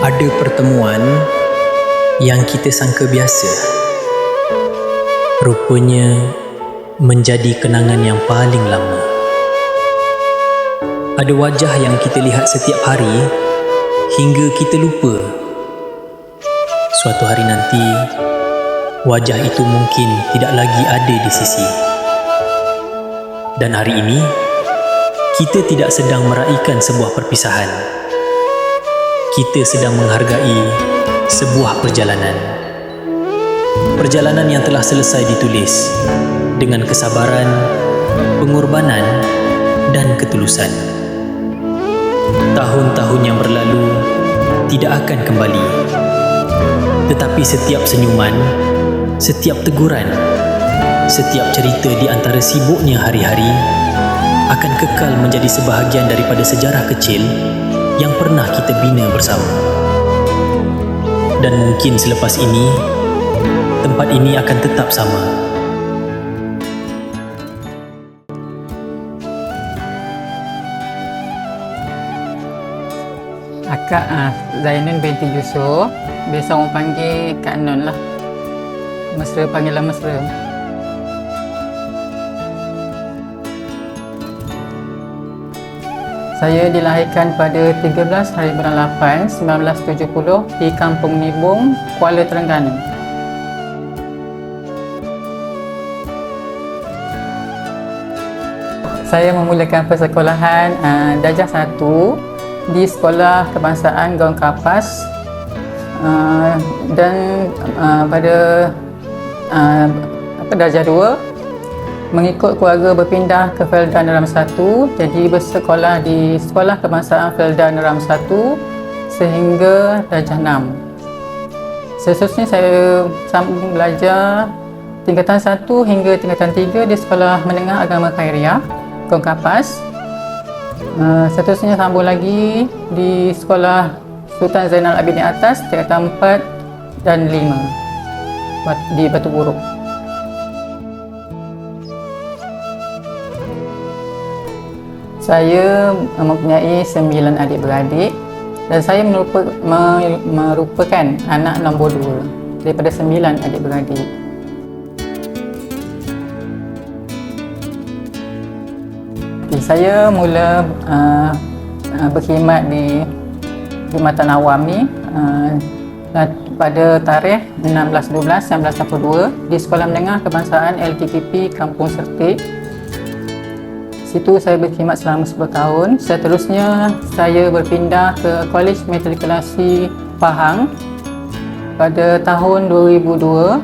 Ada pertemuan yang kita sangka biasa, rupanya menjadi kenangan yang paling lama. Ada wajah yang kita lihat setiap hari hingga kita lupa. Suatu hari nanti, wajah itu mungkin tidak lagi ada di sisi. Dan hari ini, kita tidak sedang meraihkan sebuah perpisahan. Kita sedang menghargai sebuah perjalanan. Perjalanan yang telah selesai ditulis dengan kesabaran, pengorbanan dan ketulusan. Tahun-tahun yang berlalu tidak akan kembali. Tetapi setiap senyuman, setiap teguran, setiap cerita di antara sibuknya hari-hari akan kekal menjadi sebahagian daripada sejarah kecil yang pernah kita bina bersama. Dan mungkin selepas ini, tempat ini akan tetap sama. Akak Zainun binti Yusuf. Biasa orang panggil Kak Non lah. Mesra, panggilan mesra. Saya dilahirkan pada 13 hari bulan 8, 1970 di Kampung Nibung, Kuala Terengganu. Saya memulakan persekolahan darjah 1 di Sekolah Kebangsaan Gaun Kapas, dan pada darjah 2 mengikut keluarga berpindah ke Felda Neram 1, jadi bersekolah di Sekolah Kebangsaan Felda Neram 1 sehingga darjah 6. Seterusnya saya sambung belajar tingkatan 1 hingga tingkatan 3 di Sekolah Menengah Agama Khairiah, Gaun Kapas. Seterusnya sambung lagi di Sekolah Sultan Zainal Abidin Atas tingkatan 4 dan 5 di Batu Buruk. Saya mempunyai 9 adik-beradik dan saya merupakan anak nombor 2 daripada 9 adik-beradik. Saya mula berkhidmat di Jumatan Awam ni pada tarikh 16/12/1982 di Sekolah Menengah Kebangsaan LKKP Kampung Sertik. Situ saya berkhidmat selama 10 tahun. Seterusnya saya berpindah ke Kolej Matrikulasi Pahang pada tahun 2002.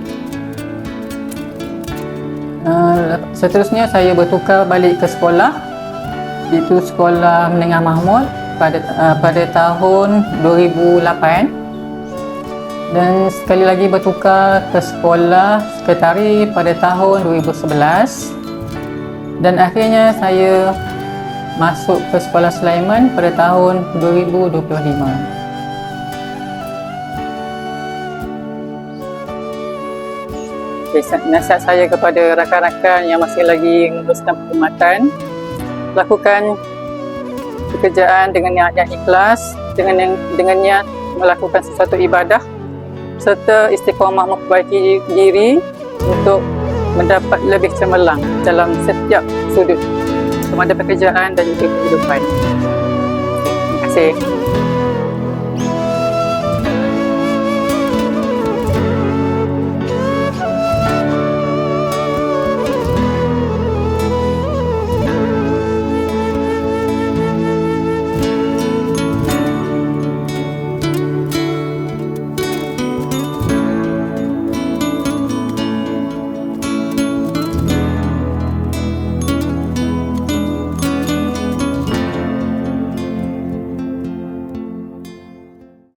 Seterusnya saya bertukar balik ke sekolah, iaitu Sekolah Menengah Mahmud pada tahun 2008, dan sekali lagi bertukar ke Sekolah Sekretari pada tahun 2011. Dan akhirnya saya masuk ke Sekolah Sulaiman pada tahun 2025. Nasihat saya kepada rakan-rakan yang masih lagi meneruskan perkhidmatan, lakukan pekerjaan dengan niat yang ikhlas, dengan niat melakukan sesuatu ibadah, serta istiqamah memperbaiki diri untuk mendapat lebih cemerlang dalam setiap sudut sama ada pekerjaan dan juga kehidupan. Terima kasih.